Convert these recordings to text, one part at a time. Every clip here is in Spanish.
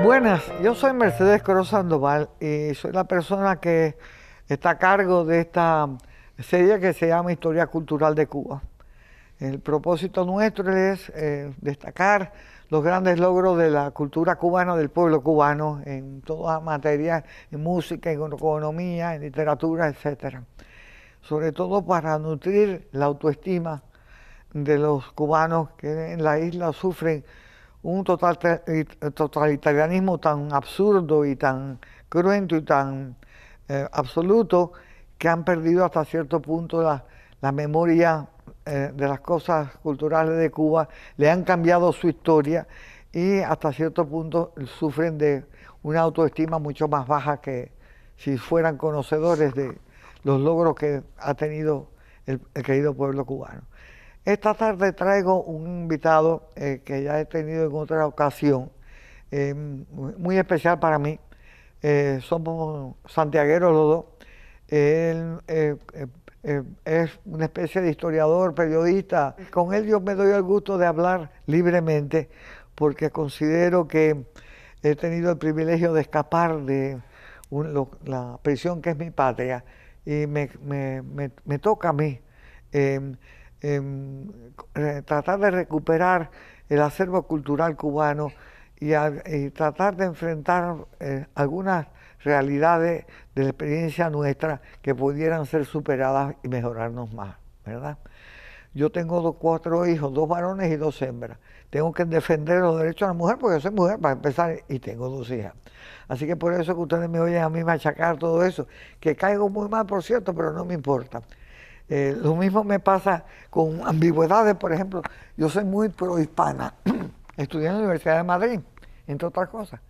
Buenas, yo soy Mercedes Cruz Sandoval y soy la persona que está a cargo de esta serie que se llama Historia Cultural de Cuba. El propósito nuestro es destacar los grandes logros de la cultura cubana, del pueblo cubano, en todas las materias, en música, en economía, en literatura, etc. Sobre todo para nutrir la autoestima de los cubanos que en la isla sufren un totalitarismo tan absurdo y tan cruento y tan absoluto que han perdido hasta cierto punto la memoria de las cosas culturales de Cuba, le han cambiado su historia y hasta cierto punto sufren de una autoestima mucho más baja que si fueran conocedores de los logros que ha tenido el querido pueblo cubano. Esta tarde traigo un invitado que ya he tenido en otra ocasión, muy especial para mí. Somos santiagueros los dos. Él es una especie de historiador, periodista. Con él yo me doy el gusto de hablar libremente porque considero que he tenido el privilegio de escapar de la prisión que es mi patria y me toca a mí tratar de recuperar el acervo cultural cubano y tratar de enfrentar algunas realidades de la experiencia nuestra que pudieran ser superadas y mejorarnos más, ¿verdad? Yo tengo cuatro hijos, 2 varones y 2 hembras. Tengo que defender los derechos de la mujer porque yo soy mujer para empezar y tengo 2 hijas. Así que por eso que ustedes me oyen a mí machacar todo eso, que caigo muy mal, por cierto, pero no me importa. Lo mismo me pasa con ambigüedades, por ejemplo, yo soy muy prohispana, estudié en la Universidad de Madrid, entre otras cosas,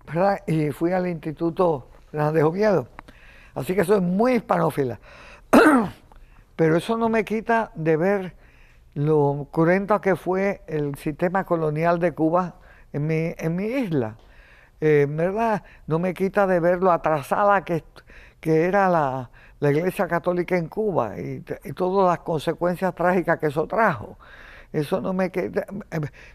¿verdad? Y fui al Instituto Fernández Oviedo, así que soy muy hispanófila, pero eso no me quita de ver lo cruento que fue el sistema colonial de Cuba en mi isla, ¿verdad? No me quita de ver lo atrasada que era la Iglesia Católica en Cuba y todas las consecuencias trágicas que eso trajo. Eso no me queda.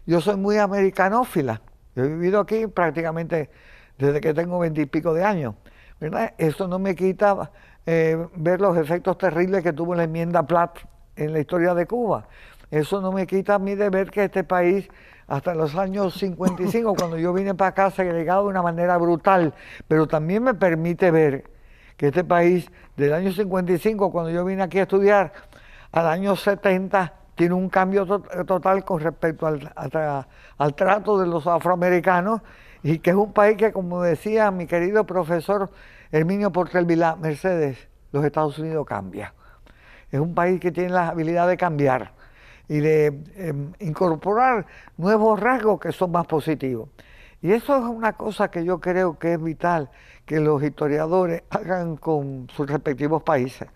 Yo soy muy americanófila. Yo he vivido aquí prácticamente desde que tengo 20 y pico de años, ¿verdad? Eso no me quita ver los efectos terribles que tuvo la enmienda Platt en la historia de Cuba. Eso no me quita a mí de ver que este país, hasta los años 55, cuando yo vine para acá, segregado de una manera brutal, pero también me permite ver que este país, del año 55, cuando yo vine aquí a estudiar, al año 70, tiene un cambio total con respecto al trato de los afroamericanos, y que es un país que, como decía mi querido profesor Herminio Portel Vilá, Mercedes, los Estados Unidos cambia. Es un país que tiene la habilidad de cambiar y de incorporar nuevos rasgos que son más positivos. Y eso es una cosa que yo creo que es vital que los historiadores hagan con sus respectivos países,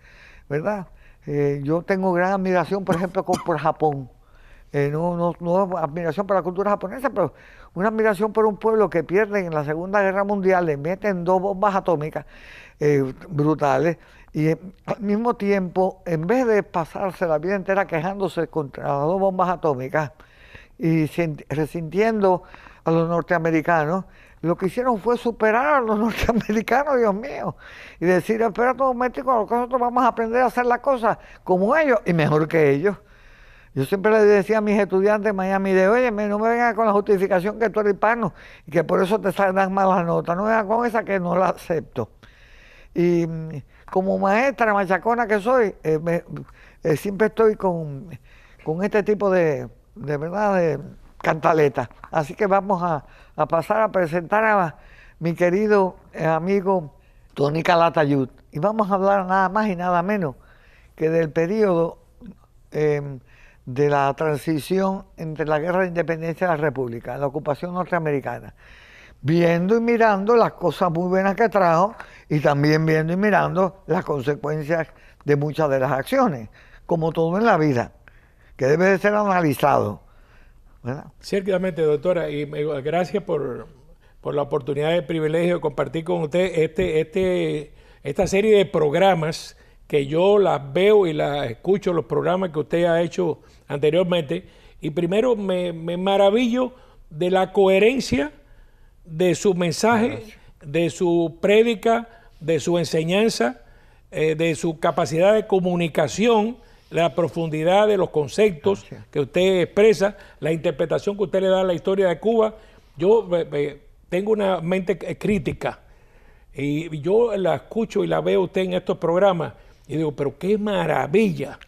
¿verdad? Yo tengo gran admiración, por ejemplo, por Japón. No admiración por la cultura japonesa, pero una admiración por un pueblo que pierde en la Segunda Guerra Mundial, le meten 2 bombas atómicas brutales, y al mismo tiempo, en vez de pasarse la vida entera quejándose contra las 2 bombas atómicas y resintiendo a los norteamericanos, lo que hicieron fue superar a los norteamericanos, Dios mío, y decir, espérate un momentico, nosotros vamos a aprender a hacer las cosas como ellos y mejor que ellos. Yo siempre les decía a mis estudiantes en Miami oye, no me vengan con la justificación que tú eres hispano y que por eso te dan malas notas, no me vengan con esa que no la acepto. Y como maestra machacona que soy, siempre estoy con este tipo de verdad, de cantaleta. Así que vamos a pasar a presentar a mi querido amigo Tony Calatayud. Y vamos a hablar nada más y nada menos que del periodo de la transición entre la Guerra de Independencia y la República, la ocupación norteamericana. Viendo y mirando las cosas muy buenas que trajo y también viendo y mirando las consecuencias de muchas de las acciones, como todo en la vida, que debe de ser analizado, ¿verdad? Ciertamente, doctora, y gracias por la oportunidad y el privilegio de compartir con usted esta serie de programas que yo las veo y las escucho, los programas que usted ha hecho anteriormente, y primero me maravillo de la coherencia de su mensaje, de su prédica, de su enseñanza, de su capacidad de comunicación, la profundidad de los conceptos que usted expresa, la interpretación que usted le da a la historia de Cuba. Yo tengo una mente crítica y yo la escucho y la veo usted en estos programas y digo, pero qué maravilla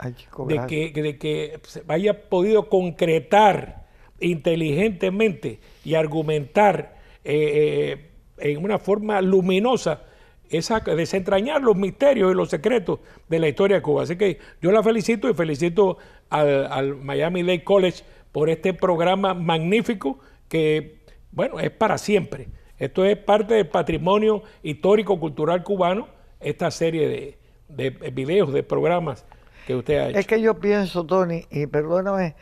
de que se haya podido concretar inteligentemente y argumentar en una forma luminosa desentrañar los misterios y los secretos de la historia de Cuba. Así que yo la felicito y felicito al Miami-Dade College por este programa magnífico que, bueno, es para siempre. Esto es parte del patrimonio histórico cultural cubano, esta serie de videos, de programas que usted ha hecho. Es que yo pienso, Tony, y perdóname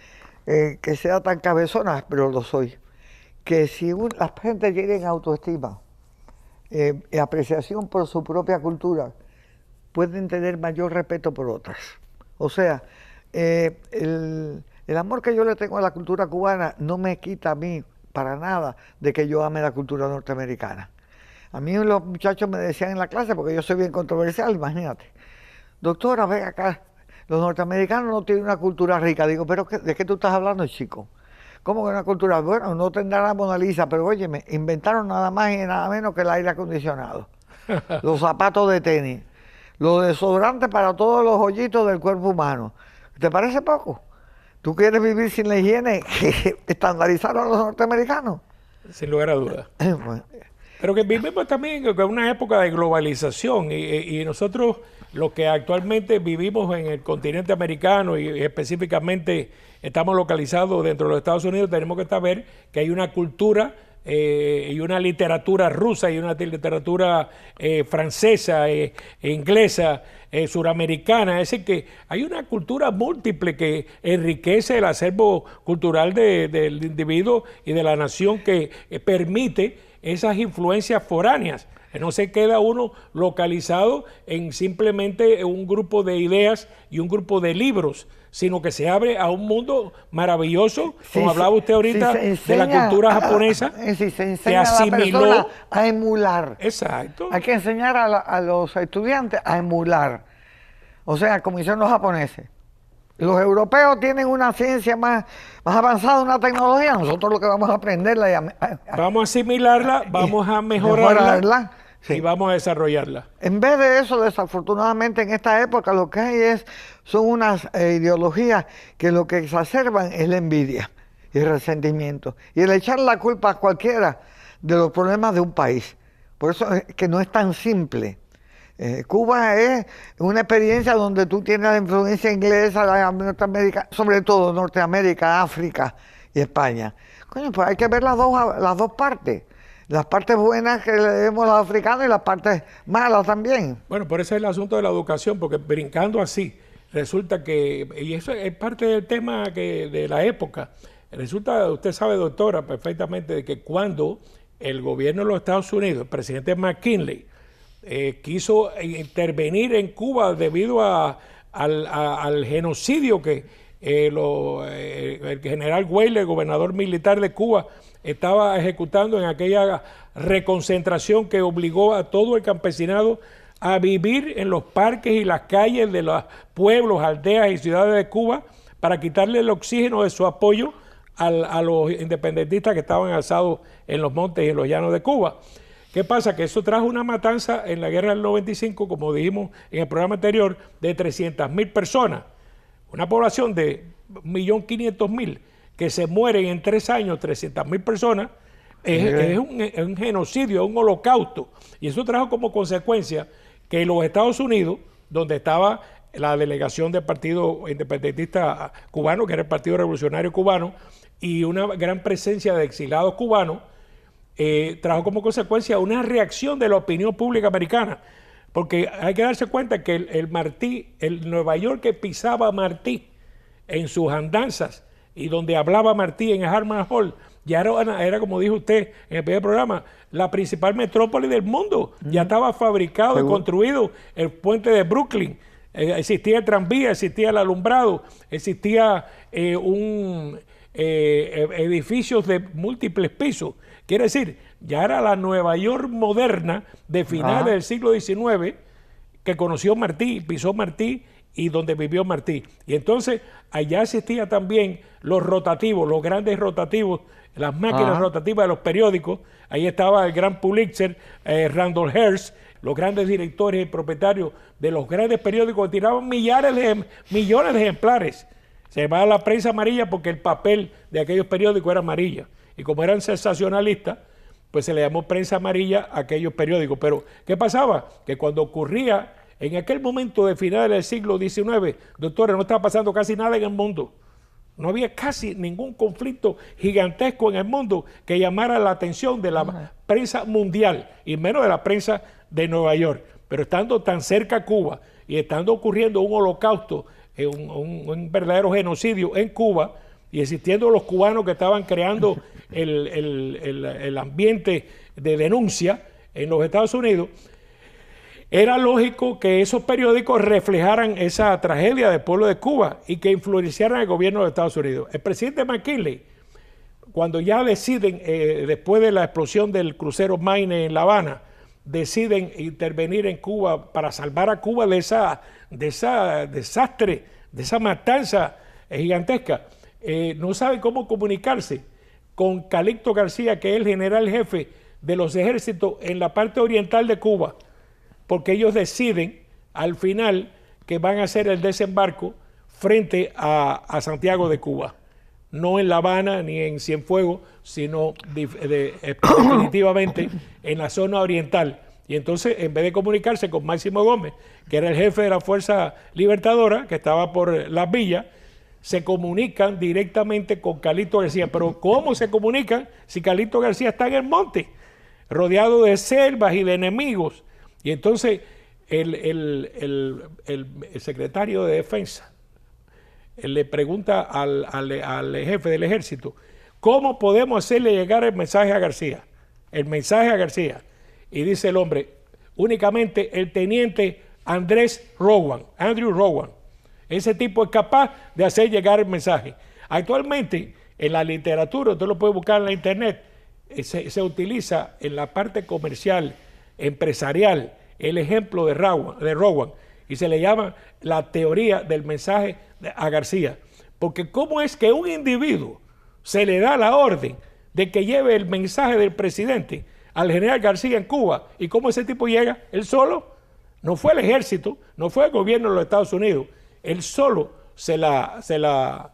que sea tan cabezona, pero lo soy, que si la gente tiene autoestima, apreciación por su propia cultura, pueden tener mayor respeto por otras. O sea, el amor que yo le tengo a la cultura cubana no me quita a mí para nada de que yo ame la cultura norteamericana. A mí los muchachos me decían en la clase, porque yo soy bien controversial, imagínate, doctora, ven acá, los norteamericanos no tienen una cultura rica. Digo, pero ¿de qué tú estás hablando, chico? ¿Cómo que una cultura? Bueno, no tendrá la Mona Lisa, pero óyeme, inventaron nada más y nada menos que el aire acondicionado, los zapatos de tenis, los desodorantes para todos los hoyitos del cuerpo humano. ¿Te parece poco? ¿Tú quieres vivir sin la higiene que estandarizaron los norteamericanos? Sin lugar a dudas. Bueno. Pero que vivimos también en una época de globalización y nosotros, los que actualmente vivimos en el continente americano y específicamente estamos localizados dentro de los Estados Unidos, tenemos que saber que hay una cultura y una literatura rusa y una literatura francesa, inglesa, suramericana. Es decir, que hay una cultura múltiple que enriquece el acervo cultural del individuo y de la nación, que permite esas influencias foráneas. No se queda uno localizado en simplemente un grupo de ideas y un grupo de libros, sino que se abre a un mundo maravilloso, como hablaba usted ahorita, de la cultura japonesa, se enseña que asimiló a la persona a emular. Exacto. Hay que enseñar a los estudiantes a emular. O sea, como hicieron los japoneses. Los europeos tienen una ciencia más avanzada, una tecnología. Nosotros lo que vamos a aprenderla vamos a asimilarla, vamos a mejorarla. Sí. Y vamos a desarrollarla. En vez de eso, desafortunadamente, en esta época lo que hay son unas ideologías que lo que exacerban es la envidia y el resentimiento. Y el echar la culpa a cualquiera de los problemas de un país. Por eso es que no es tan simple. Cuba es una experiencia donde tú tienes la influencia inglesa, la Norteamérica, sobre todo Norteamérica, África y España. Coño, pues hay que ver las dos partes. Las partes buenas que le debemos a los africanos y las partes malas también. Bueno, por eso es el asunto de la educación, porque brincando así, resulta que, y eso es parte del tema de la época, resulta, usted sabe, doctora, perfectamente, de que cuando el gobierno de los Estados Unidos, el presidente McKinley, quiso intervenir en Cuba debido al genocidio que el general Weyler, gobernador militar de Cuba, estaba ejecutando en aquella reconcentración que obligó a todo el campesinado a vivir en los parques y las calles de los pueblos, aldeas y ciudades de Cuba, para quitarle el oxígeno de su apoyo a los independentistas que estaban alzados en los montes y en los llanos de Cuba. ¿Qué pasa? Que eso trajo una matanza en la guerra del 95, como dijimos en el programa anterior, de 300.000 personas. Una población de 1.500.000 que se mueren en 3 años, 300.000 personas, es un genocidio, es un holocausto. Y eso trajo como consecuencia que los Estados Unidos, donde estaba la delegación del Partido Independentista Cubano, que era el Partido Revolucionario Cubano, y una gran presencia de exilados cubanos, trajo como consecuencia una reacción de la opinión pública americana. Porque hay que darse cuenta que el Nueva York que pisaba Martí en sus andanzas y donde hablaba Martí en el Harman Hall, ya era, como dijo usted en el primer programa, la principal metrópoli del mundo. Ya estaba fabricado y construido el puente de Brooklyn. Existía el tranvía, existía el alumbrado, existía edificios de múltiples pisos. Quiere decir, ya era la Nueva York moderna de finales del siglo XIX que conoció Martí, pisó Martí y donde vivió Martí. Y entonces allá existía también los rotativos, los grandes rotativos, las máquinas rotativas de los periódicos. Ahí estaba el gran Pulitzer, Randall Hearst, los grandes directores y propietarios de los grandes periódicos que tiraban millones de ejemplares. Se llamaba la prensa amarilla porque el papel de aquellos periódicos era amarilla. Y como eran sensacionalistas, pues se le llamó prensa amarilla a aquellos periódicos. Pero, ¿qué pasaba? Que cuando ocurría en aquel momento de finales del siglo XIX, doctora, no estaba pasando casi nada en el mundo. No había casi ningún conflicto gigantesco en el mundo que llamara la atención de la prensa mundial, y menos de la prensa de Nueva York. Pero estando tan cerca a Cuba y estando ocurriendo un holocausto, un verdadero genocidio en Cuba, y existiendo los cubanos que estaban creando el ambiente de denuncia en los Estados Unidos, era lógico que esos periódicos reflejaran esa tragedia del pueblo de Cuba y que influenciaran el gobierno de Estados Unidos. El presidente McKinley, cuando ya deciden, después de la explosión del crucero Maine en La Habana, deciden intervenir en Cuba para salvar a Cuba de esa desastre, de esa matanza gigantesca, no sabe cómo comunicarse con Calixto García, que es el general jefe de los ejércitos en la parte oriental de Cuba, porque ellos deciden al final que van a hacer el desembarco frente a Santiago de Cuba, no en La Habana ni en Cienfuegos, sino definitivamente en la zona oriental. Y entonces, en vez de comunicarse con Máximo Gómez, que era el jefe de la Fuerza Libertadora, que estaba por Las Villas, se comunican directamente con Calixto García. Pero ¿cómo se comunican si Calixto García está en el monte, rodeado de selvas y de enemigos? Y entonces el secretario de Defensa le pregunta al jefe del ejército, ¿cómo podemos hacerle llegar el mensaje a García? El mensaje a García. Y dice el hombre, únicamente el teniente Andrew Rowan. Ese tipo es capaz de hacer llegar el mensaje. Actualmente, en la literatura, usted lo puede buscar en la internet, se utiliza en la parte comercial, empresarial, el ejemplo de Rowan, y se le llama la teoría del mensaje a García. Porque ¿cómo es que un individuo se le da la orden de que lleve el mensaje del presidente al general García en Cuba? ¿Y cómo ese tipo llega? ¿Él solo? No fue el ejército, no fue el gobierno de los Estados Unidos. Él solo se la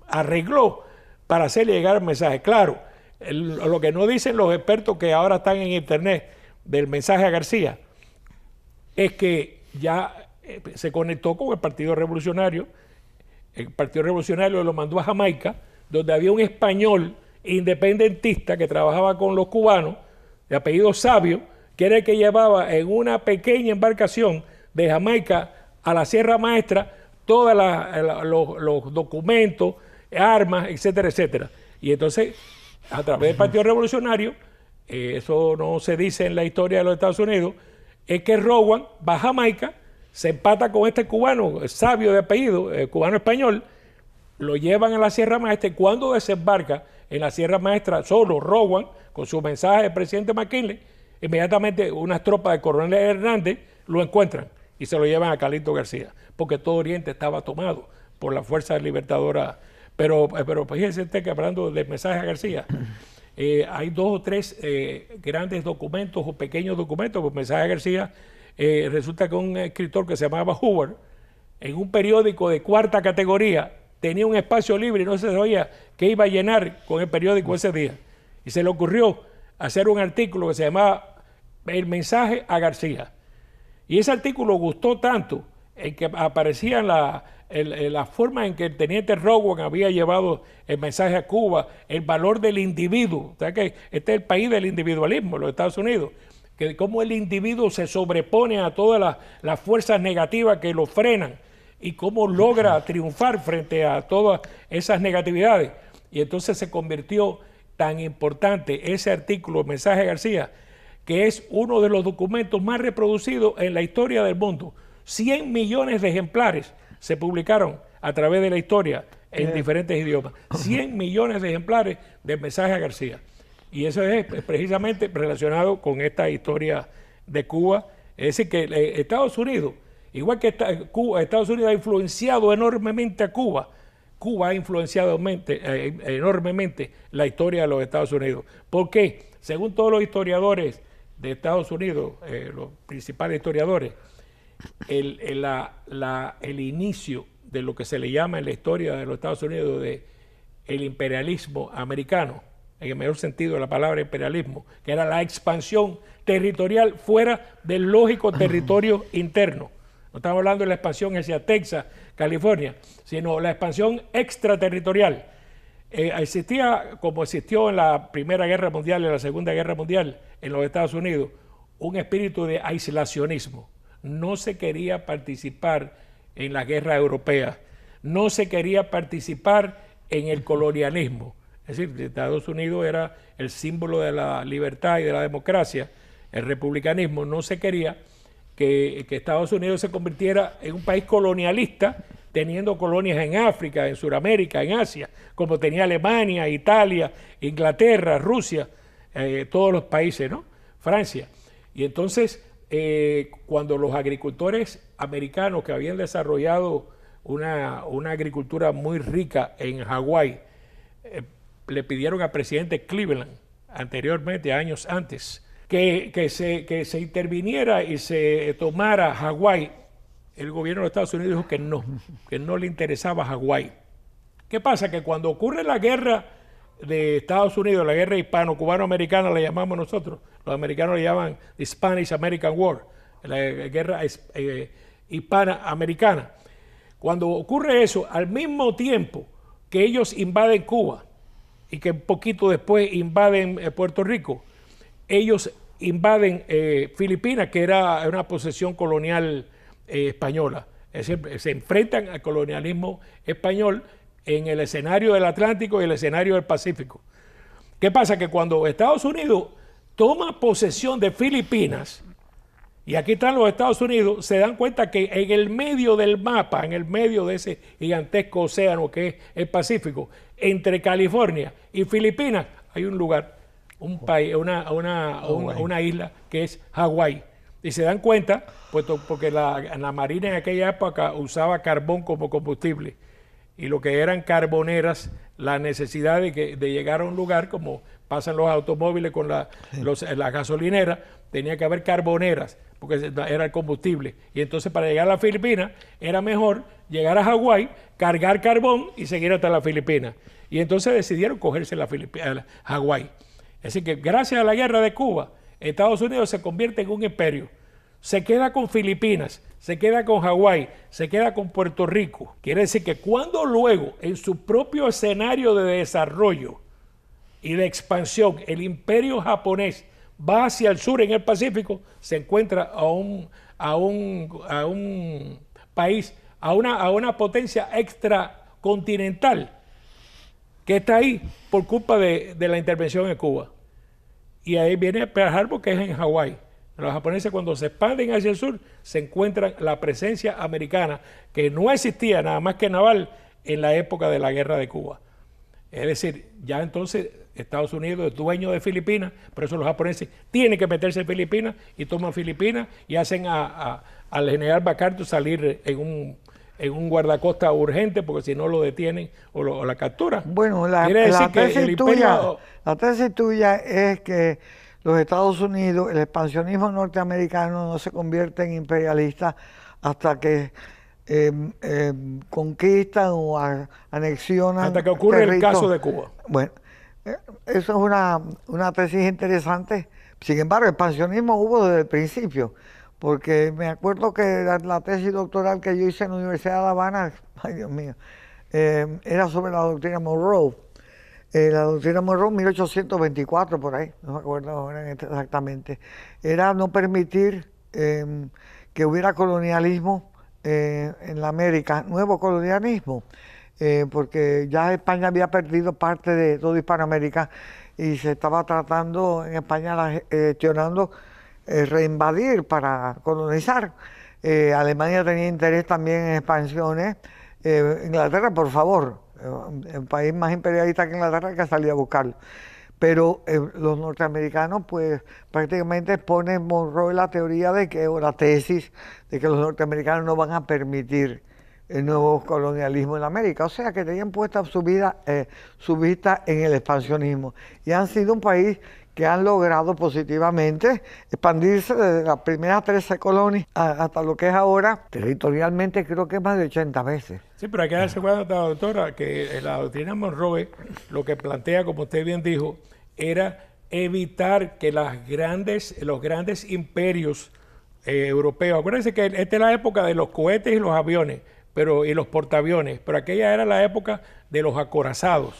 arregló para hacerle llegar el mensaje. Claro, lo que no dicen los expertos que ahora están en internet del mensaje a García es que ya se conectó con el Partido Revolucionario. El Partido Revolucionario lo mandó a Jamaica, donde había un español independentista que trabajaba con los cubanos, de apellido Sabio, que era el que llevaba en una pequeña embarcación de Jamaica a la Sierra Maestra todos los documentos, armas, etcétera, etcétera. Y entonces, a través del Partido Revolucionario, eso no se dice en la historia de los Estados Unidos, es que Rowan va a Jamaica, se empata con este cubano, Sabio de apellido, cubano español, lo llevan a la Sierra Maestra, y cuando desembarca en la Sierra Maestra solo Rowan, con su mensaje del presidente McKinley, inmediatamente unas tropas de Coronel Hernández lo encuentran y se lo llevan a Calixto García, porque todo Oriente estaba tomado por la Fuerza Libertadora. Pero fíjense usted que hablando del mensaje a García, hay 2 o 3 grandes documentos o pequeños documentos. Pues mensaje a García resulta que un escritor que se llamaba Hoover, en un periódico de 4ª categoría, tenía un espacio libre y no se sabía qué iba a llenar con el periódico ese día. Y se le ocurrió hacer un artículo que se llamaba El mensaje a García. Y ese artículo gustó tanto en que aparecía la forma en que el teniente Rowan había llevado el mensaje a Cuba, el valor del individuo. O sea que este es el país del individualismo, los Estados Unidos, que cómo el individuo se sobrepone a todas las fuerzas negativas que lo frenan y cómo logra triunfar frente a todas esas negatividades. Y entonces se convirtió tan importante ese artículo, el mensaje a García, que es uno de los documentos más reproducidos en la historia del mundo. 100 millones de ejemplares se publicaron a través de la historia en diferentes idiomas. 100 millones de ejemplares del mensaje a García. Y eso es precisamente relacionado con esta historia de Cuba. Es decir, que Estados Unidos, igual que Estados Unidos ha influenciado enormemente a Cuba, Cuba ha influenciado enormemente la historia de los Estados Unidos. ¿Por qué? Según todos los historiadores de Estados Unidos, los principales historiadores, el inicio de lo que se le llama en la historia de los Estados Unidos de el imperialismo americano, en el mejor sentido de la palabra imperialismo, que era la expansión territorial fuera del lógico territorio interno. No estamos hablando de la expansión hacia Texas, California, sino la expansión extraterritorial. Existía, como existió en la Primera Guerra Mundial y en la Segunda Guerra Mundial en los Estados Unidos, un espíritu de aislacionismo. No se quería participar en la guerra europea, no se quería participar en el colonialismo. Es decir, Estados Unidos era el símbolo de la libertad y de la democracia, el republicanismo. No se quería que Estados Unidos se convirtiera en un país colonialista, teniendo colonias en África, en Sudamérica, en Asia, como tenía Alemania, Italia, Inglaterra, Rusia, todos los países, ¿no? Francia. Y entonces, cuando los agricultores americanos que habían desarrollado una agricultura muy rica en Hawái, le pidieron al presidente Cleveland, anteriormente, años antes, que se interviniera y se tomara Hawái. El gobierno de Estados Unidos dijo que no le interesaba Hawái. ¿Qué pasa? Que cuando ocurre la guerra de Estados Unidos, la guerra hispano-cubano-americana, la llamamos nosotros, los americanos le llaman the Spanish-American War, la guerra hispana-americana. Cuando ocurre eso, al mismo tiempo que ellos invaden Cuba y que un poquito después invaden Puerto Rico, ellos invaden Filipinas, que era una posesión colonial española. Es decir, se enfrentan al colonialismo español en el escenario del Atlántico y el escenario del Pacífico. ¿Qué pasa? Que cuando Estados Unidos toma posesión de Filipinas, y aquí están los Estados Unidos, se dan cuenta que en el medio del mapa, en el medio de ese gigantesco océano que es el Pacífico, entre California y Filipinas, hay un lugar, un país, una isla que es Hawái. Y se dan cuenta, puesto porque la Marina en aquella época usaba carbón como combustible. Y lo que eran carboneras, la necesidad de llegar a un lugar, como pasan los automóviles con la gasolinera, tenía que haber carboneras, porque era el combustible. Y entonces para llegar a las Filipinas era mejor llegar a Hawái, cargar carbón y seguir hasta las Filipinas. Y entonces decidieron cogerse a Hawái. Así que gracias a la guerra de Cuba, Estados Unidos se convierte en un imperio. Se queda con Filipinas, se queda con Hawái, se queda con Puerto Rico. Quiere decir que cuando luego, en su propio escenario de desarrollo y de expansión, el imperio japonés va hacia el sur en el Pacífico, se encuentra a un país, a una potencia extracontinental que está ahí por culpa de la intervención en Cuba. Y ahí viene Pearl Harbor, que es en Hawái. Los japoneses, cuando se expanden hacia el sur, se encuentran la presencia americana, que no existía nada más que naval en la época de la guerra de Cuba. Es decir, ya entonces Estados Unidos es dueño de Filipinas, por eso los japoneses tienen que meterse en Filipinas y toman Filipinas y hacen al general MacArthur salir en un guardacosta urgente, porque si no lo detienen o la capturan. Bueno, la tesis tuya es que los Estados Unidos, el expansionismo norteamericano no se convierte en imperialista hasta que conquistan o anexionan. Hasta que ocurre el caso de Cuba. Bueno, eso es una tesis interesante. Sin embargo, expansionismo hubo desde el principio, porque me acuerdo que la tesis doctoral que yo hice en la Universidad de La Habana, ay Dios mío, era sobre la doctrina Monroe. La doctrina Monroe, 1824, por ahí, no me acuerdo ahora exactamente, era no permitir que hubiera colonialismo en la América, nuevo colonialismo, porque ya España había perdido parte de toda Hispanoamérica y se estaba tratando en España, gestionando reinvadir para colonizar. Alemania tenía interés también en expansiones. Inglaterra, por favor, el país más imperialista que Inglaterra, que salía a buscarlo. Pero los norteamericanos, pues prácticamente ponen Monroe la teoría de que, o la tesis de que los norteamericanos no van a permitir el nuevo colonialismo en América. O sea, que tenían puesta su vista en el expansionismo. Y han sido un país que han logrado positivamente expandirse desde las primeras 13 colonias hasta lo que es ahora, territorialmente creo que más de 80 veces. Sí, pero hay que darse cuenta, doctora, que la doctrina Monroe lo que plantea, como usted bien dijo, era evitar que los grandes imperios europeos, acuérdense que esta es la época de los cohetes y los aviones, y los portaaviones, pero aquella era la época de los acorazados,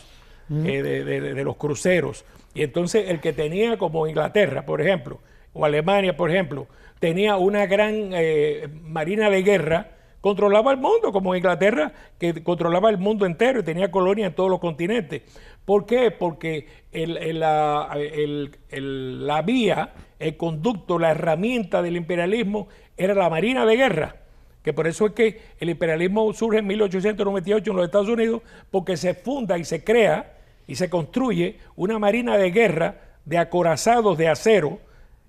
de los cruceros. Y entonces el que tenía, como Inglaterra, por ejemplo, o Alemania, por ejemplo, tenía una gran marina de guerra, controlaba el mundo, como Inglaterra, que controlaba el mundo entero y tenía colonias en todos los continentes. ¿Por qué? Porque la vía, el conducto, la herramienta del imperialismo era la marina de guerra. Que por eso es que el imperialismo surge en 1898 en los Estados Unidos, porque se funda y se crea y se construye una marina de guerra de acorazados de acero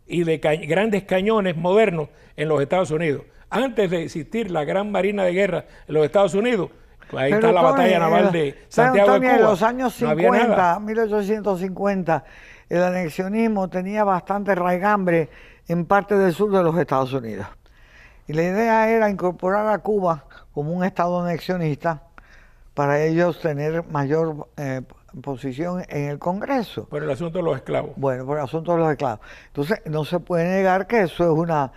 y de grandes cañones modernos en los Estados Unidos. Antes de existir la gran marina de guerra en los Estados Unidos, pues ahí está la batalla naval de Santiago de Cuba. En los años 50, 1850, el anexionismo tenía bastante raigambre en parte del sur de los Estados Unidos. Y la idea era incorporar a Cuba como un estado anexionista para ellos tener mayor posición en el Congreso. Por el asunto de los esclavos. Bueno, por el asunto de los esclavos. Entonces, no se puede negar que eso es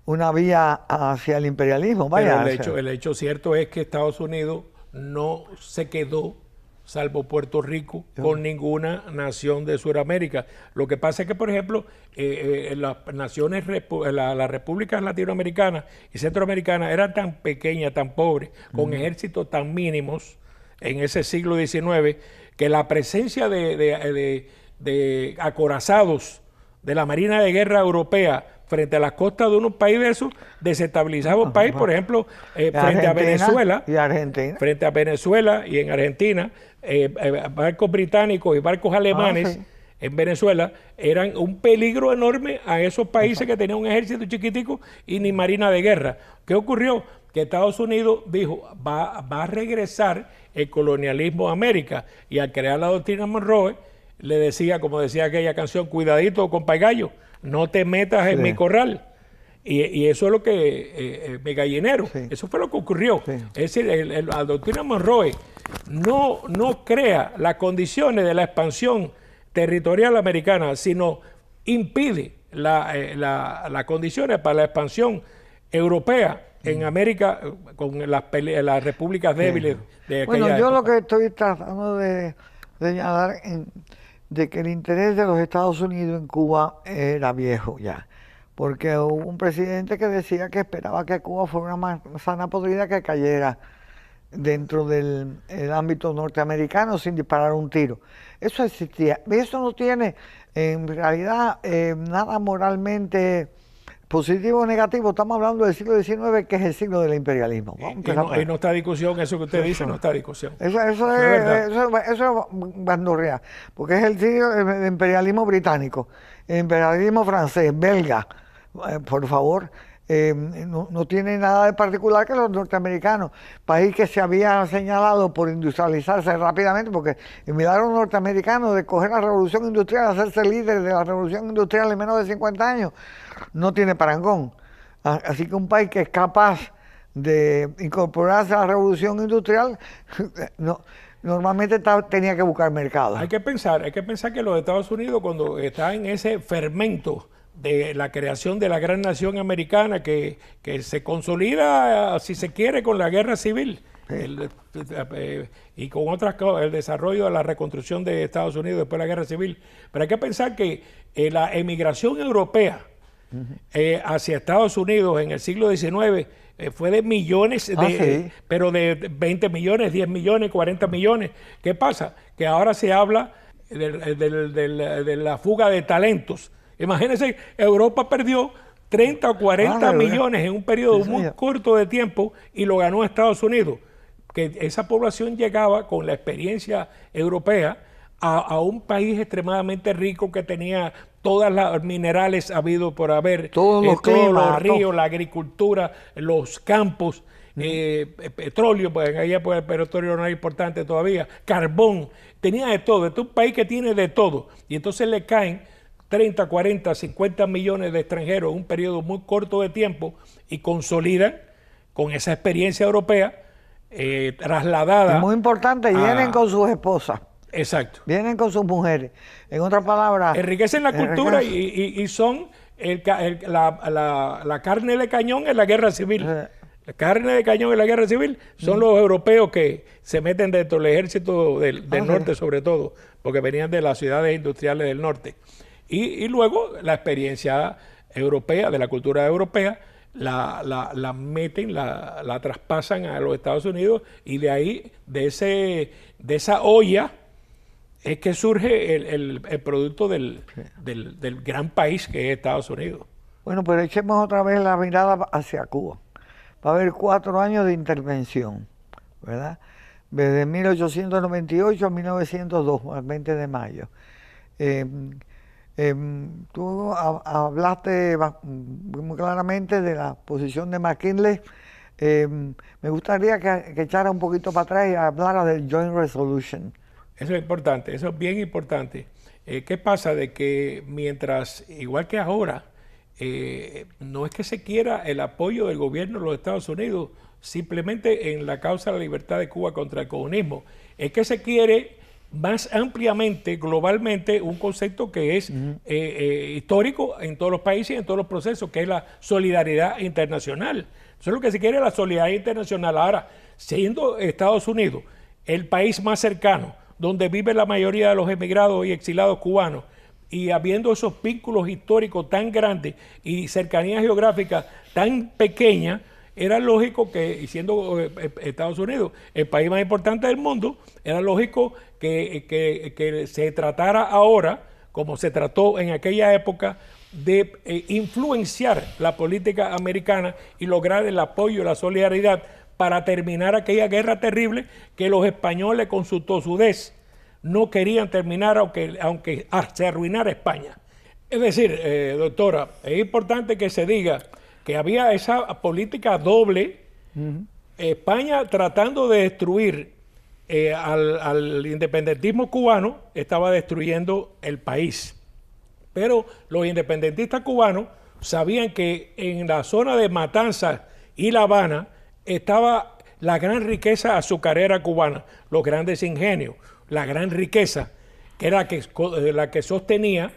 una vía hacia el imperialismo. Vaya, pero el hecho cierto es que Estados Unidos no se quedó, salvo Puerto Rico, con ninguna nación de Sudamérica. Lo que pasa es que, por ejemplo, las naciones, las repúblicas latinoamericanas y centroamericanas eran tan pequeñas, tan pobres, con ejércitos tan mínimos en ese siglo XIX, que la presencia de acorazados de la Marina de Guerra Europea frente a las costas de unos países de esos desestabilizaba un país, por ejemplo, frente a Venezuela y Argentina. Frente a Venezuela y en Argentina, barcos británicos y barcos alemanes en Venezuela eran un peligro enorme a esos países que tenían un ejército chiquitico y ni marina de guerra. ¿Qué ocurrió? Que Estados Unidos dijo, va a regresar el colonialismo a América, y al crear la doctrina Monroe le decía, como decía aquella canción, cuidadito, compa gallo, no te metas en mi corral. Y eso es lo que, mi gallinero, eso fue lo que ocurrió. Es decir, la doctrina Monroe no crea las condiciones de la expansión territorial americana, sino impide las condiciones para la expansión europea en América con las repúblicas débiles de aquella Bueno, yo época. lo que estoy tratando de señalar de que el interés de los Estados Unidos en Cuba era viejo ya, porque hubo un presidente que decía que esperaba que Cuba fuera una manzana podrida que cayera dentro del ámbito norteamericano sin disparar un tiro. Eso existía. Eso no tiene en realidad nada moralmente positivo o negativo. Estamos hablando del siglo XIX, que es el siglo del imperialismo. Y no está discusión, eso que usted dice, no está discusión. Eso es bandurria, porque es el siglo del imperialismo británico, el imperialismo francés, belga, por favor. No tiene nada de particular que los norteamericanos, país que se había señalado por industrializarse rápidamente, porque el milagro norteamericano de coger la revolución industrial, hacerse líder de la revolución industrial en menos de 50 años, no tiene parangón. Así que un país que es capaz de incorporarse a la revolución industrial, normalmente tenía que buscar mercado. Hay que pensar que los Estados Unidos, cuando está en ese fermento de la creación de la gran nación americana que se consolida, si se quiere, con la guerra civil y con otras cosas, el desarrollo de la reconstrucción de Estados Unidos después de la guerra civil. Pero hay que pensar que la emigración europea hacia Estados Unidos en el siglo XIX fue de millones, pero de 20 millones, 10 millones, 40 millones. ¿Qué pasa? Que ahora se habla de la fuga de talentos. Imagínense, Europa perdió 30 o 40 millones en un periodo muy corto de tiempo y lo ganó Estados Unidos. que esa población llegaba con la experiencia europea a un país extremadamente rico que tenía todas las minerales habido por haber, todos los todos climas, los ríos, la agricultura, los campos, petróleo, pues en aquella época el petróleo no era importante todavía, carbón, tenía de todo. Este es un país que tiene de todo. Y entonces le caen 30, 40, 50 millones de extranjeros en un periodo muy corto de tiempo y consolidan con esa experiencia europea trasladada. Es muy importante, vienen con sus esposas. Exacto. Vienen con sus mujeres. En otras palabras, enriquecen la cultura y son la carne de cañón en la guerra civil. La carne de cañón en la guerra civil son los europeos que se meten dentro del ejército del norte, sobre todo, porque venían de las ciudades industriales del norte. Y luego la experiencia europea, de la cultura europea, la meten, la traspasan a los Estados Unidos, y de ahí, de esa olla, es que surge el producto del gran país que es Estados Unidos. Bueno, pero echemos otra vez la mirada hacia Cuba. Va a haber 4 años de intervención, ¿verdad? Desde 1898 a 1902, al 20 de mayo. Tú hablaste muy claramente de la posición de McKinley. Me gustaría que echara un poquito para atrás y hablara del Joint Resolution. Eso es importante, eso es bien importante. ¿Qué pasa? De que mientras, igual que ahora, no es que se quiera el apoyo del gobierno de los Estados Unidos simplemente en la causa de la libertad de Cuba contra el comunismo, es que se quiere más ampliamente, globalmente, un concepto que es histórico en todos los países y en todos los procesos, que es la solidaridad internacional. Eso es lo que se quiere, la solidaridad internacional. Ahora, siendo Estados Unidos el país más cercano, donde vive la mayoría de los emigrados y exilados cubanos, y habiendo esos vínculos históricos tan grandes y cercanía geográfica tan pequeña, era lógico que, y siendo Estados Unidos el país más importante del mundo, era lógico que se tratara ahora, como se trató en aquella época, de influenciar la política americana y lograr el apoyo y la solidaridad para terminar aquella guerra terrible que los españoles, con su tosudez, no querían terminar, aunque se arruinara España. Es decir, doctora, es importante que se diga que había esa política doble, España tratando de destruir al independentismo cubano, estaba destruyendo el país. Pero los independentistas cubanos sabían que en la zona de Matanzas y La Habana estaba la gran riqueza azucarera cubana, los grandes ingenios, la gran riqueza, que era la que sostenía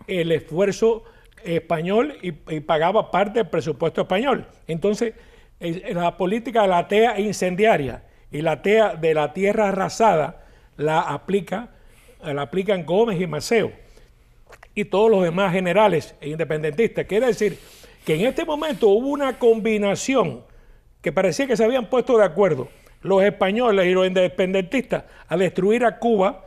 el esfuerzo español y pagaba parte del presupuesto español. Entonces, la política de la tea incendiaria y la tea de la tierra arrasada la aplican Gómez y Maceo y todos los demás generales e independentistas. Quiere decir que en este momento hubo una combinación que parecía que se habían puesto de acuerdo los españoles y los independentistas a destruir a Cuba,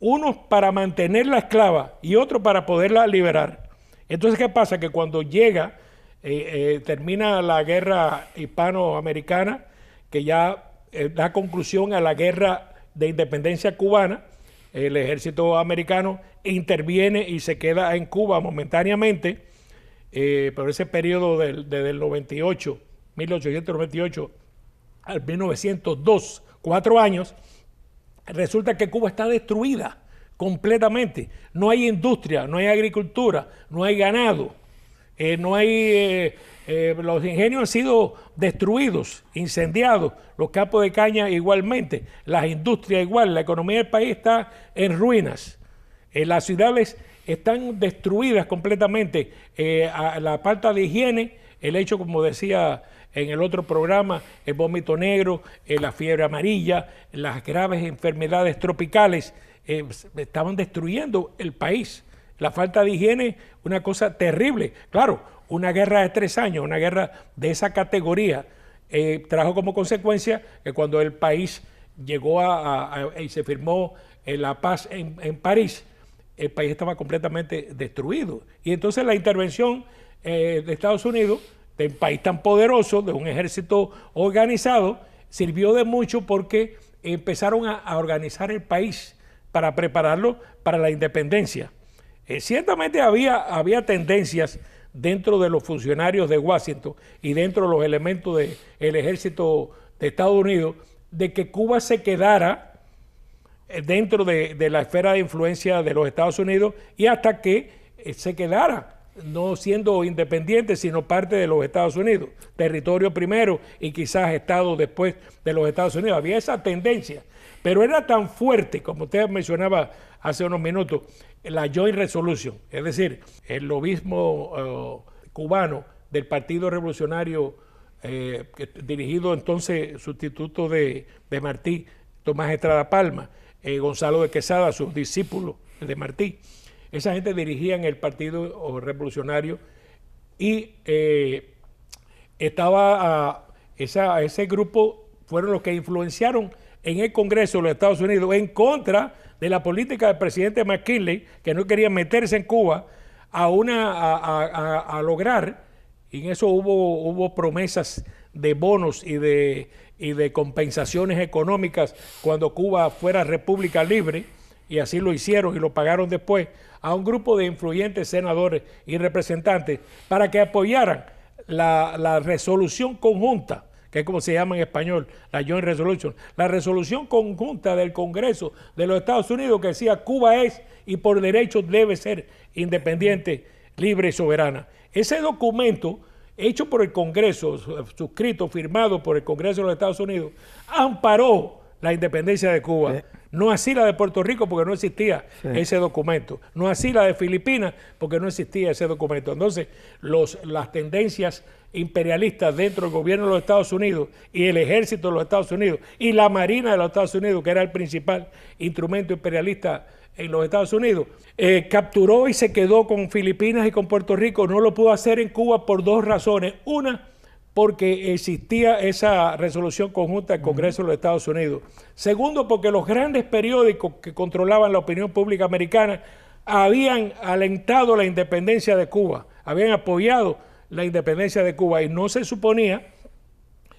unos para mantenerla esclava y otros para poderla liberar. Entonces, ¿qué pasa? Que cuando termina la guerra hispanoamericana, que ya da conclusión a la guerra de independencia cubana, el ejército americano interviene y se queda en Cuba momentáneamente, por ese periodo desde el 1898 al 1902, 4 años, resulta que Cuba está destruida completamente. No hay industria, no hay agricultura, no hay ganado, los ingenios han sido destruidos, incendiados, los campos de caña igualmente, las industrias igual, la economía del país está en ruinas, las ciudades están destruidas completamente, la falta de higiene, el hecho, como decía en el otro programa, el vómito negro, la fiebre amarilla, las graves enfermedades tropicales, estaban destruyendo el país. La falta de higiene, una cosa terrible. Claro, una guerra de 3 años, una guerra de esa categoría, trajo como consecuencia que cuando el país llegó y se firmó la paz en París, el país estaba completamente destruido. Y entonces la intervención de Estados Unidos, de un país tan poderoso, de un ejército organizado, sirvió de mucho porque empezaron a organizar el país para prepararlo para la independencia. Ciertamente había tendencias dentro de los funcionarios de Washington y dentro de los elementos del ejército de Estados Unidos de que Cuba se quedara dentro de la esfera de influencia de los Estados Unidos y hasta que se quedara, no siendo independiente, sino parte de los Estados Unidos, territorio primero y quizás Estado después de los Estados Unidos. Había esa tendencia, pero era tan fuerte, como usted mencionaba hace unos minutos, la Joint Resolution, es decir, el lobismo cubano del Partido Revolucionario, dirigido entonces, sustituto de Martí, Tomás Estrada Palma, Gonzalo de Quesada, sus discípulos de Martí. Esa gente dirigían el Partido Revolucionario y ese grupo fueron los que influenciaron en el Congreso de los Estados Unidos en contra de la política del presidente McKinley, que no quería meterse en Cuba a lograr, y en eso hubo promesas de bonos y de compensaciones económicas cuando Cuba fuera república libre, y así lo hicieron y lo pagaron después, a un grupo de influyentes senadores y representantes para que apoyaran la resolución conjunta, que es como se llama en español, la Joint Resolution, la resolución conjunta del Congreso de los Estados Unidos que decía Cuba es y por derecho debe ser independiente, libre y soberana. Ese documento hecho por el Congreso, suscrito, firmado por el Congreso de los Estados Unidos, amparó la independencia de Cuba. Sí. No así la de Puerto Rico porque no existía ese documento. No así la de Filipinas porque no existía ese documento. Entonces, las tendencias imperialistas dentro del gobierno de los Estados Unidos y el ejército de los Estados Unidos y la Marina de los Estados Unidos, que era el principal instrumento imperialista en los Estados Unidos, capturó y se quedó con Filipinas y con Puerto Rico. No lo pudo hacer en Cuba por dos razones. Una, porque existía esa resolución conjunta del Congreso de los Estados Unidos. Segundo, porque los grandes periódicos que controlaban la opinión pública americana habían alentado la independencia de Cuba, habían apoyado la independencia de Cuba y no se suponía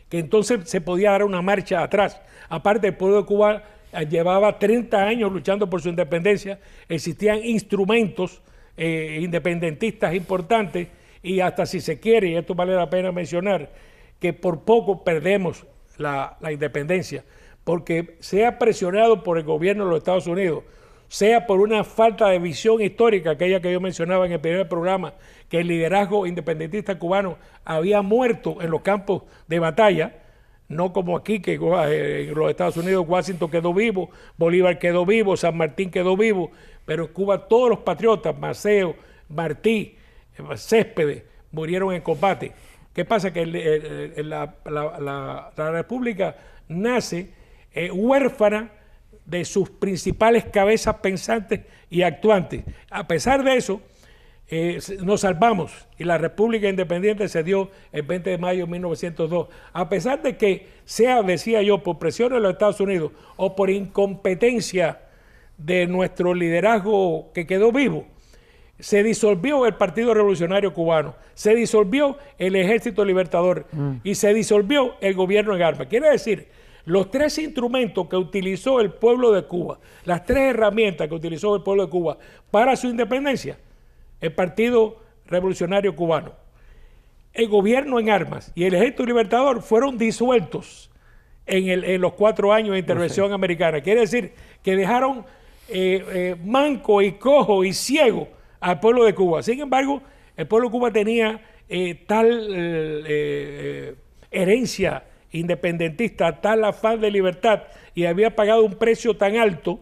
que entonces se podía dar una marcha atrás. Aparte, el pueblo de Cuba llevaba 30 años luchando por su independencia, existían instrumentos independentistas importantes y hasta si se quiere, y esto vale la pena mencionar, que por poco perdemos la independencia, porque sea presionado por el gobierno de los Estados Unidos, sea por una falta de visión histórica, aquella que yo mencionaba en el primer programa, que el liderazgo independentista cubano había muerto en los campos de batalla, no como aquí, que en los Estados Unidos Washington quedó vivo, Bolívar quedó vivo, San Martín quedó vivo, pero en Cuba todos los patriotas, Maceo, Martí, Céspedes, murieron en combate. ¿Qué pasa? Que la República nace huérfana de sus principales cabezas pensantes y actuantes. A pesar de eso, nos salvamos y la República Independiente se dio el 20 de mayo de 1902. A pesar de que sea, decía yo, por presión de los Estados Unidos o por incompetencia de nuestro liderazgo que quedó vivo, se disolvió el Partido Revolucionario Cubano, se disolvió el Ejército Libertador y se disolvió el gobierno en armas. Quiere decir, los tres instrumentos que utilizó el pueblo de Cuba, las tres herramientas que utilizó el pueblo de Cuba para su independencia, el Partido Revolucionario Cubano, el gobierno en armas y el Ejército Libertador fueron disueltos en los 4 años de intervención americana. Quiere decir que dejaron manco y cojo y ciego al pueblo de Cuba. Sin embargo, el pueblo de Cuba tenía tal herencia independentista, tal afán de libertad y había pagado un precio tan alto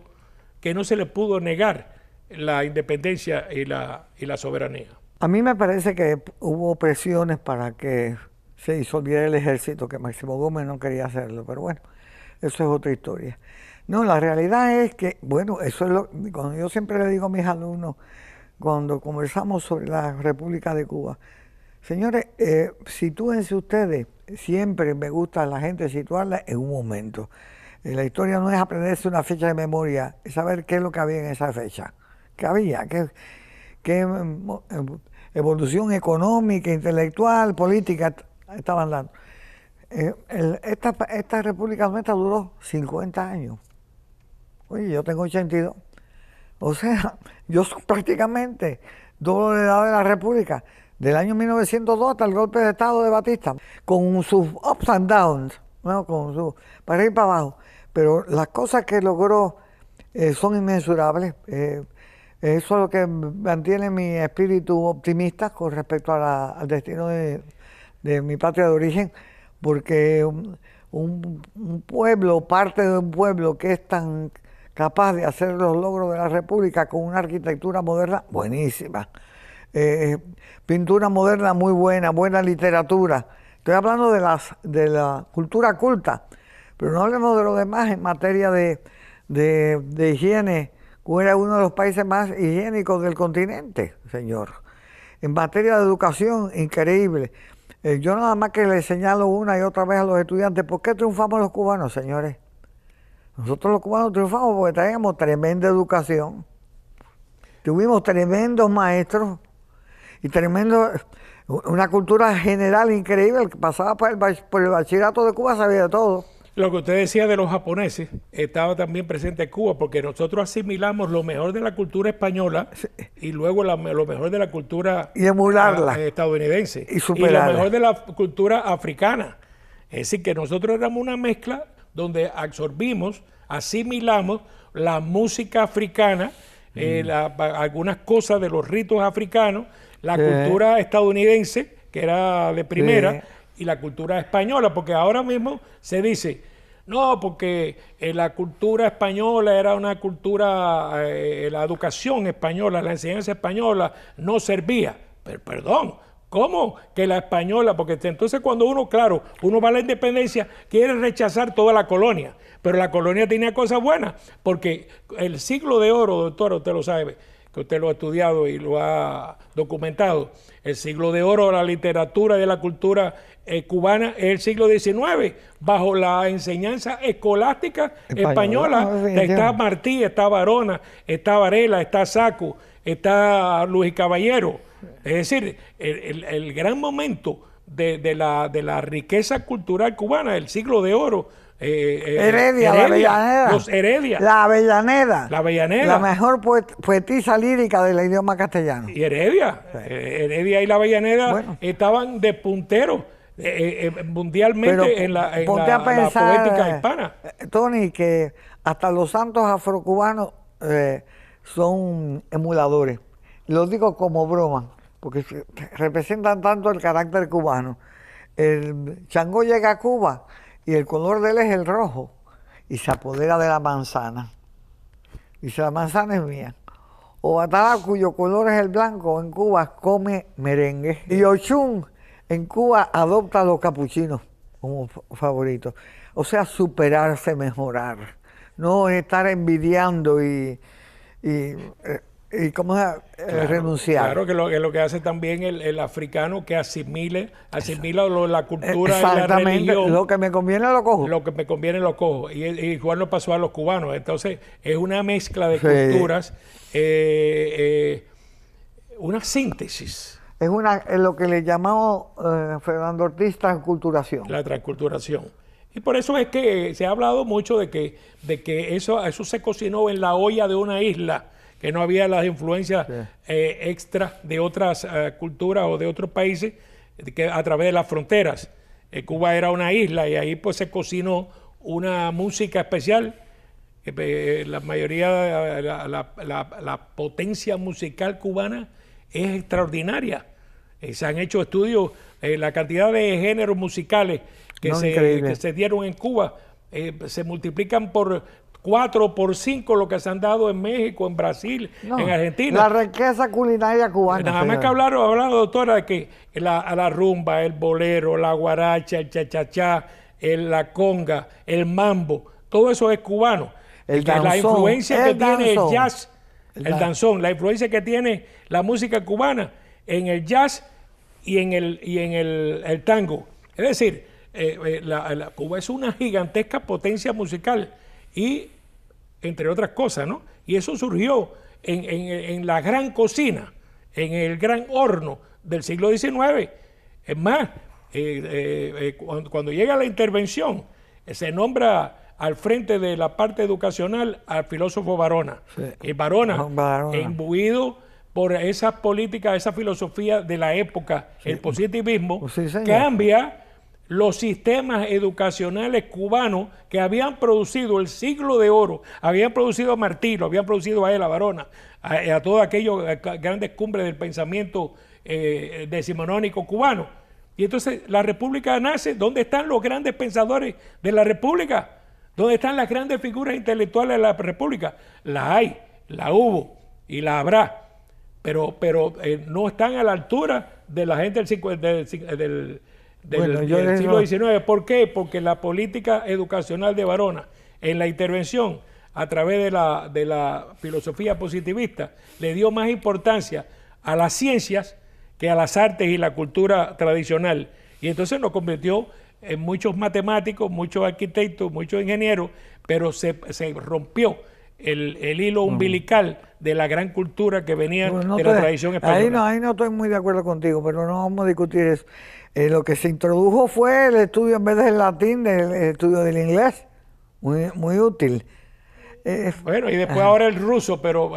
que no se le pudo negar la independencia y la soberanía. A mí me parece que hubo presiones para que se disolviera el ejército, que Máximo Gómez no quería hacerlo, pero bueno, eso es otra historia. No, la realidad es que, bueno, eso es cuando yo siempre le digo a mis alumnos, cuando conversamos sobre la República de Cuba, señores, sitúense ustedes, siempre me gusta a la gente situarla en un momento. La historia no es aprenderse una fecha de memoria, es saber qué es lo que había en esa fecha. ¿Qué había? ¿Qué evolución económica, intelectual, política estaban dando? esta República nuestra duró 50 años. Oye, yo tengo 82. O sea, yo prácticamente doble la edad de la República, del año 1902 hasta el golpe de Estado de Batista, con sus ups and downs, ¿no? Con su para ir para abajo. Pero las cosas que logró son inmensurables. Eso es lo que mantiene mi espíritu optimista con respecto al destino de mi patria de origen, porque un pueblo, parte de un pueblo que es tan capaz de hacer los logros de la República con una arquitectura moderna buenísima, pintura moderna muy buena, buena literatura. Estoy hablando de la cultura culta, pero no hablemos de lo demás en materia de higiene. Cuba era uno de los países más higiénicos del continente, señor. En materia de educación, increíble. Yo nada más que le señalo una y otra vez a los estudiantes, ¿por qué triunfamos los cubanos, señores? Nosotros los cubanos triunfamos porque traíamos tremenda educación, tuvimos tremendos maestros y una cultura general increíble. El que pasaba por el bachillerato de Cuba sabía de todo. Lo que usted decía de los japoneses estaba también presente en Cuba, porque nosotros asimilamos lo mejor de la cultura española y luego lo mejor de la cultura y emularla estadounidense y superarla. Y lo mejor de la cultura africana. Es decir, que nosotros éramos una mezcla donde absorbimos, asimilamos la música africana, algunas cosas de los ritos africanos, la cultura estadounidense, que era de primera, y la cultura española, porque ahora mismo se dice, no, porque la cultura española era una cultura, la educación española, la enseñanza española no servía. Pero perdón, ¿cómo que la española? Porque entonces cuando uno va a la independencia, quiere rechazar toda la colonia, pero la colonia tenía cosas buenas, porque el siglo de oro, doctor, usted lo sabe, que usted lo ha estudiado y lo ha documentado, el siglo de oro de la literatura y de la cultura cubana es el siglo XIX, bajo la enseñanza escolástica española. Está Martí, está Varona, está Varela, está Saco, está Luis Caballero. Es decir, el gran momento de la riqueza cultural cubana, el siglo de oro. Heredia, la Avellaneda. Los Heredia. La Avellaneda. La Avellaneda. La mejor poetisa lírica del idioma castellano. Y Heredia. Sí. Heredia y la Avellaneda estaban de punteros mundialmente en la poética hispana. Tony, que hasta los santos afrocubanos son emuladores. Lo digo como broma, porque representan tanto el carácter cubano. El Changó llega a Cuba y el color de él es el rojo y se apodera de la manzana. Dice, la manzana es mía. Obatalá, cuyo color es el blanco, en Cuba come merengue. Y Ochun, en Cuba, adopta a los capuchinos como favoritos. O sea, superarse, mejorar. No estar envidiando y ¿cómo renunciar? Claro, que lo que hace también el africano, que asimila la cultura y la religión. Lo que me conviene lo cojo. Lo que me conviene lo cojo. Y igual nos pasó a los cubanos. Entonces, es una mezcla de culturas, una síntesis. Es lo que le llamamos Fernando Ortiz transculturación. La transculturación. Y por eso es que se ha hablado mucho de que eso se cocinó en la olla de una isla, que no había las influencias extra de otras culturas o de otros países que a través de las fronteras. Cuba era una isla y ahí pues se cocinó una música especial. La mayoría, la potencia musical cubana es extraordinaria. Se han hecho estudios, la cantidad de géneros musicales que se dieron en Cuba se multiplican por 4 o por 5 lo que se han dado en México, en Brasil, en Argentina. La riqueza culinaria cubana. Nada más que hablando, doctora, de que la rumba, el bolero, la guaracha, el chachachá, la conga, el mambo, todo eso es cubano. La influencia que tiene el jazz, el danzón, la influencia que tiene la música cubana en el jazz y en el tango. Es decir, Cuba es una gigantesca potencia musical y, entre otras cosas, ¿no? Y eso surgió en la gran cocina, en el gran horno del siglo XIX. Es más, cuando llega la intervención, se nombra al frente de la parte educacional al filósofo Varona. Sí. Y Varona, imbuido por esa política, esa filosofía de la época, sí, el positivismo, sí, cambia los sistemas educacionales cubanos que habían producido el siglo de oro, habían producido a Martí, lo habían producido a él, a Varona, a todos aquellos grandes cumbres del pensamiento decimonónico cubano. Y entonces la República nace. ¿Dónde están los grandes pensadores de la República? ¿Dónde están las grandes figuras intelectuales de la República? Las hay, la hubo y la habrá, pero no están a la altura de la gente del siglo XIX. ¿Por qué? Porque la política educacional de Varona, en la intervención a través de la filosofía positivista, le dio más importancia a las ciencias que a las artes y la cultura tradicional. Y entonces nos convirtió en muchos matemáticos, muchos arquitectos, muchos ingenieros, pero se rompió el hilo umbilical de la gran cultura que venía de la tradición española. Ahí no estoy muy de acuerdo contigo, pero no vamos a discutir eso. Lo que se introdujo fue el estudio, en vez del latín, el estudio del inglés, muy útil. Bueno, y después ahora el ruso, pero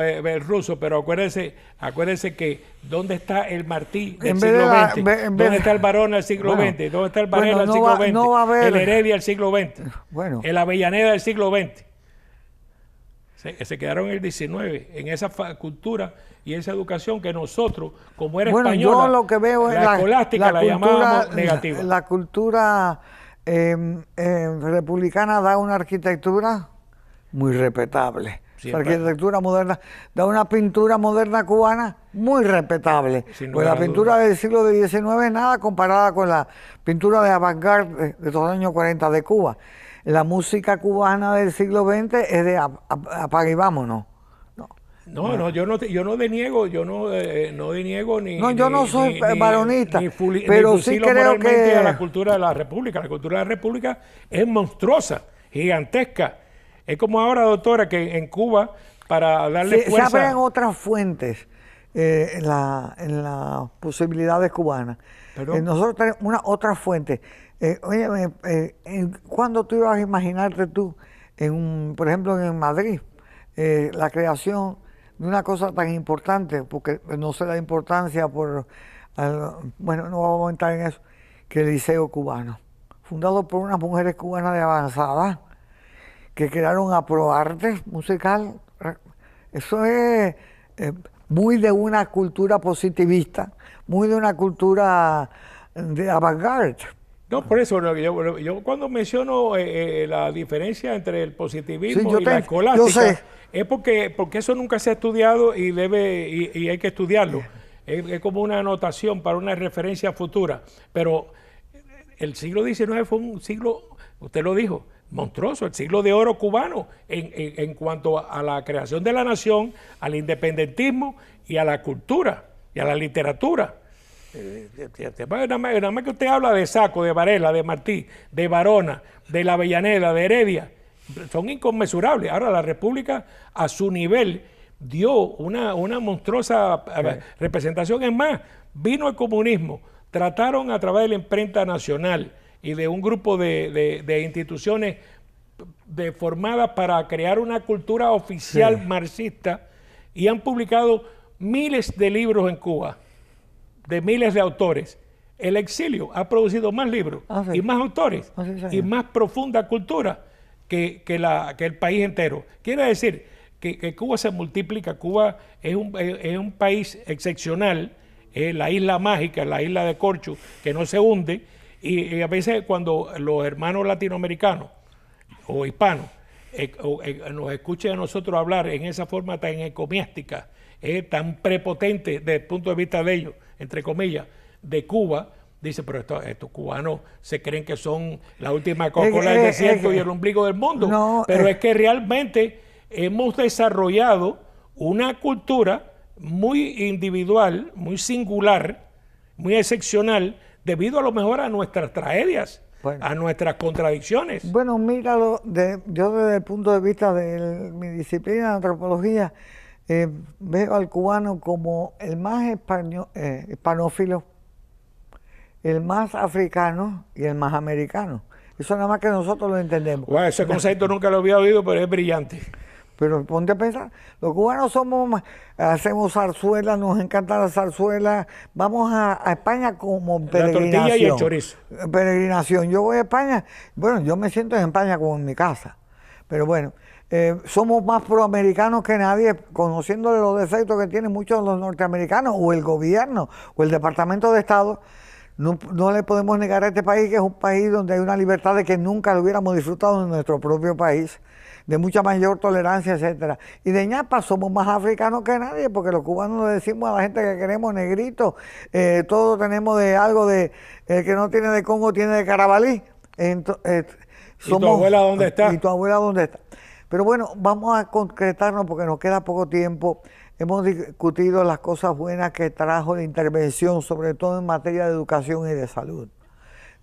acuérdense que ¿dónde está el Martí del siglo XX? ¿Dónde está el Varona del siglo XX? ¿Dónde está el Varela del siglo XX? El Heredia del siglo XX, el Avellaneda del siglo XX. Se quedaron en el XIX, en esa cultura y esa educación que nosotros, como era española, yo lo que veo es la escolástica la llamábamos negativa. La cultura republicana da una arquitectura muy respetable. Sí, la arquitectura moderna da una pintura moderna cubana muy respetable. Pues la pintura del siglo XIX es nada comparada con la pintura de avant-garde de los años 40 de Cuba. La música cubana del siglo XX es de apaga y vámonos. No, yo no deniego ni... No, yo no soy varonista, pero sí creo que... a la cultura de la República. La cultura de la República es monstruosa, gigantesca. Es como ahora, doctora, que en Cuba, para darle fuerza... Se abren otras fuentes en las posibilidades cubanas. Nosotros tenemos otras fuentes. ¿Cuándo tú ibas a imaginarte tú, por ejemplo, en Madrid, la creación de una cosa tan importante, porque no se da importancia bueno, no vamos a entrar en eso, que el Liceo Cubano, fundado por unas mujeres cubanas de avanzada, que crearon Aproarte musical? Eso es muy de una cultura positivista, muy de una cultura de avant-garde. No, por eso yo cuando menciono la diferencia entre el positivismo y la escolástica, es porque eso nunca se ha estudiado y hay que estudiarlo. Es como una anotación para una referencia futura. Pero el siglo XIX fue un siglo, usted lo dijo, monstruoso, el siglo de oro cubano en cuanto a la creación de la nación, al independentismo y a la cultura y a la literatura. Nada más que usted habla de Saco, de Varela, de Martí, de Varona, de la Avellaneda, de Heredia, son inconmensurables. Ahora la República a su nivel dio una monstruosa representación. Es más, vino el comunismo, trataron a través de la imprenta nacional y de un grupo de instituciones formadas para crear una cultura oficial marxista, y han publicado miles de libros en Cuba, de miles de autores. El exilio ha producido más libros y más autores y más profunda cultura que el país entero. Quiere decir que Cuba se multiplica. Cuba es un país excepcional, la isla mágica, la isla de Corcho, que no se hunde, y a veces cuando los hermanos latinoamericanos o hispanos nos escuchen a nosotros hablar en esa forma tan encomiástica, tan prepotente desde el punto de vista de ellos, entre comillas, de Cuba, dice, pero estos cubanos se creen que son la última Coca-Cola del desierto y el ombligo del mundo. No, pero es que realmente hemos desarrollado una cultura muy individual, muy singular, muy excepcional, debido a lo mejor a nuestras tragedias, a nuestras contradicciones. Bueno, míralo, yo desde el punto de vista de mi disciplina de antropología, veo al cubano como el más hispanófilo el más africano y el más americano. Eso nada más que nosotros lo entendemos. Wow, ese concepto nunca lo había oído, pero es brillante. Pero ponte a pensar, los cubanos hacemos zarzuela, nos encanta la zarzuela, vamos a España como peregrinación. La tortilla y el chorizo. Peregrinación. Yo voy a España, bueno, yo me siento en España como en mi casa, pero bueno, somos más proamericanos que nadie, conociendo los defectos que tienen muchos de los norteamericanos, o el gobierno, o el Departamento de Estado. No le podemos negar a este país que es un país donde hay una libertad de que nunca lo hubiéramos disfrutado en nuestro propio país, de mucha mayor tolerancia, etcétera. Y de ñapa somos más africanos que nadie, porque los cubanos le decimos a la gente que queremos negritos, todos tenemos de algo de, el que no tiene de Congo tiene de Carabalí. ¿Y tu abuela dónde está? ¿Y tu abuela dónde está? Pero bueno, vamos a concretarnos porque nos queda poco tiempo. Hemos discutido las cosas buenas que trajo la intervención, sobre todo en materia de educación y de salud.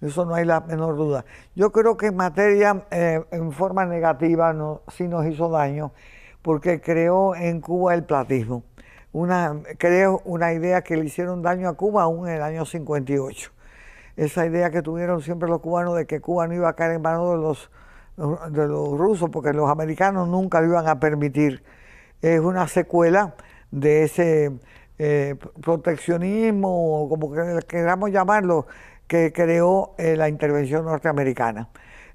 Eso no hay la menor duda. Yo creo que en materia, en forma negativa, sí nos hizo daño, porque creó en Cuba el platismo. Creó una idea que le hicieron daño a Cuba aún en el año 58. Esa idea que tuvieron siempre los cubanos de que Cuba no iba a caer en manos de los rusos, porque los americanos nunca lo iban a permitir. Es una secuela de ese proteccionismo, o como queramos llamarlo, que creó la intervención norteamericana.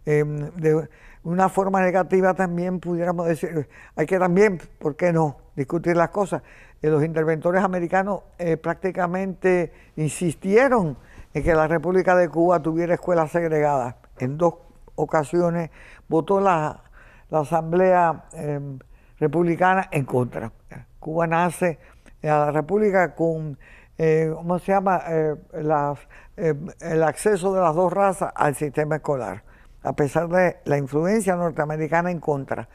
De una forma negativa también pudiéramos decir, hay que también, ¿por qué no?, discutir las cosas. Los interventores americanos prácticamente insistieron en que la República de Cuba tuviera escuelas segregadas. En 2 ocasiones votó la Asamblea republicana en contra. Cuba nace a la República con, ¿cómo se llama?, el acceso de las 2 razas al sistema escolar, a pesar de la influencia norteamericana en contra.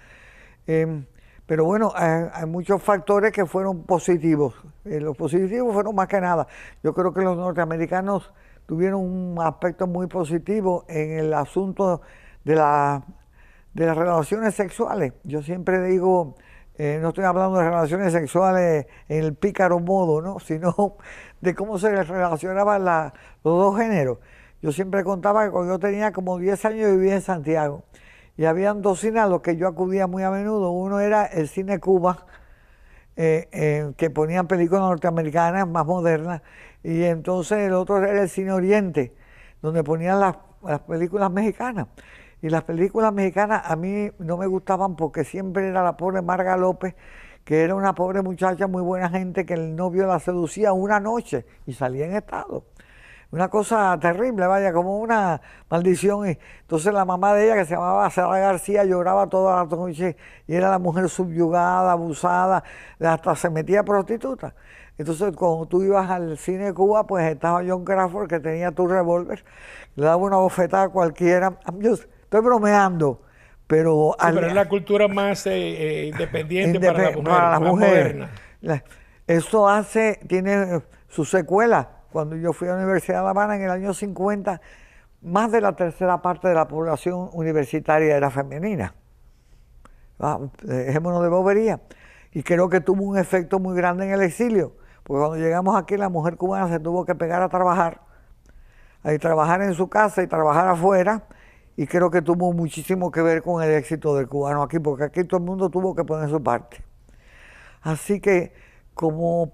Pero bueno, hay muchos factores que fueron positivos. Los positivos fueron más que nada. Yo creo que los norteamericanos tuvieron un aspecto muy positivo en el asunto de las relaciones sexuales. Yo siempre digo, no estoy hablando de relaciones sexuales en el pícaro modo, ¿no?, sino de cómo se relacionaban los 2 géneros. Yo siempre contaba que cuando yo tenía como 10 años vivía en Santiago y habían 2 cines a los que yo acudía muy a menudo. Uno era el Cine Cuba, que ponían películas norteamericanas más modernas, y entonces el otro era el Cine Oriente, donde ponían las películas mexicanas. Y las películas mexicanas a mí no me gustaban porque siempre era la pobre Marga López, que era una pobre muchacha, muy buena gente, que el novio la seducía una noche y salía en estado. Una cosa terrible, vaya, como una maldición. Y entonces la mamá de ella, que se llamaba Sara García, lloraba toda la noche y era la mujer subyugada, abusada, hasta se metía prostituta. Entonces cuando tú ibas al Cine de Cuba, pues estaba John Crawford, que tenía tu revólver, le daba una bofetada a cualquiera. Estoy bromeando, pero... Sí, pero es la cultura más independiente para la mujer, más moderna. Eso tiene su secuela. Cuando yo fui a la Universidad de La Habana en el año 50, más de la 1/3 parte de la población universitaria era femenina. Dejémonos de bobería. Y creo que tuvo un efecto muy grande en el exilio, porque cuando llegamos aquí la mujer cubana se tuvo que pegar a trabajar en su casa y trabajar afuera, y creo que tuvo muchísimo que ver con el éxito del cubano aquí, porque aquí todo el mundo tuvo que poner su parte. Así que, como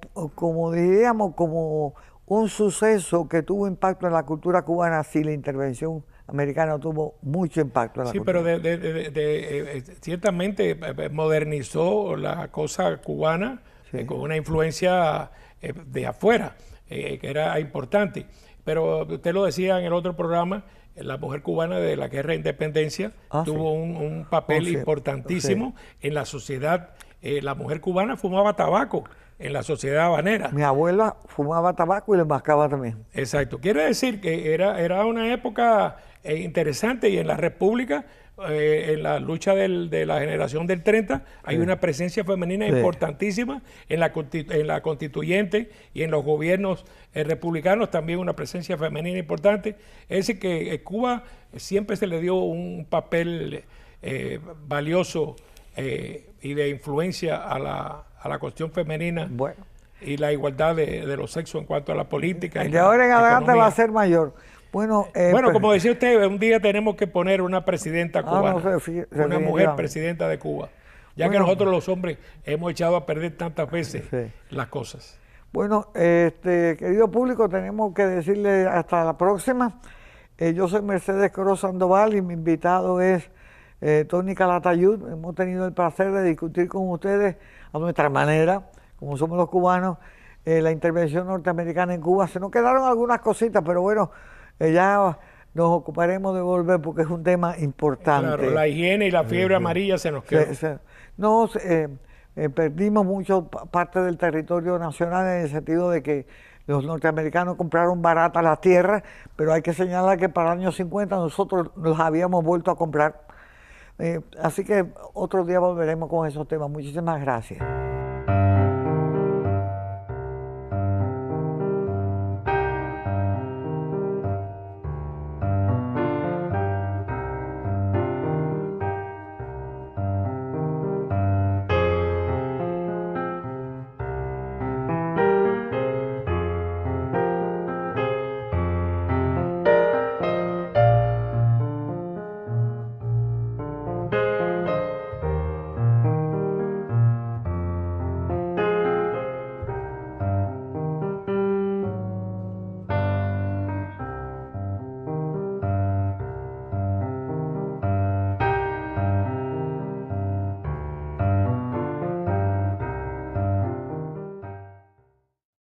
diríamos, como un suceso que tuvo impacto en la cultura cubana, sí, la intervención americana tuvo mucho impacto en la cultura. Sí, pero ciertamente modernizó la cosa cubana, sí, con una influencia de afuera, que era importante. Pero usted lo decía en el otro programa, la mujer cubana de la guerra de independencia tuvo un papel importantísimo en la sociedad. La mujer cubana fumaba tabaco en la sociedad habanera. Mi abuela fumaba tabaco y le mascaba también. Exacto. Quiere decir que era una época interesante, y en la República, en la lucha de la generación del 30, hay una presencia femenina importantísima en la constituyente y en los gobiernos republicanos, también una presencia femenina importante. Es decir, que Cuba siempre se le dio un papel valioso y de influencia a la cuestión femenina. Bueno, y la igualdad de los sexos en cuanto a la política. De ahora en adelante va a ser mayor. Bueno, bueno, como decía usted, un día tenemos que poner una presidenta cubana, una mujer presidenta de Cuba, ya que nosotros los hombres hemos echado a perder tantas veces las cosas. Bueno, querido público, tenemos que decirle hasta la próxima. Yo soy Mercedes Coro Sandoval y mi invitado es Tony Calatayud. Hemos tenido el placer de discutir con ustedes a nuestra manera, como somos los cubanos, la intervención norteamericana en Cuba. Se nos quedaron algunas cositas, pero bueno, ya nos ocuparemos de volver porque es un tema importante. Claro, la higiene y la fiebre amarilla se nos quedó. Perdimos mucho parte del territorio nacional en el sentido de que los norteamericanos compraron baratas las tierras, pero hay que señalar que para el año 50 nosotros los habíamos vuelto a comprar. Así que otro día volveremos con esos temas. Muchísimas gracias.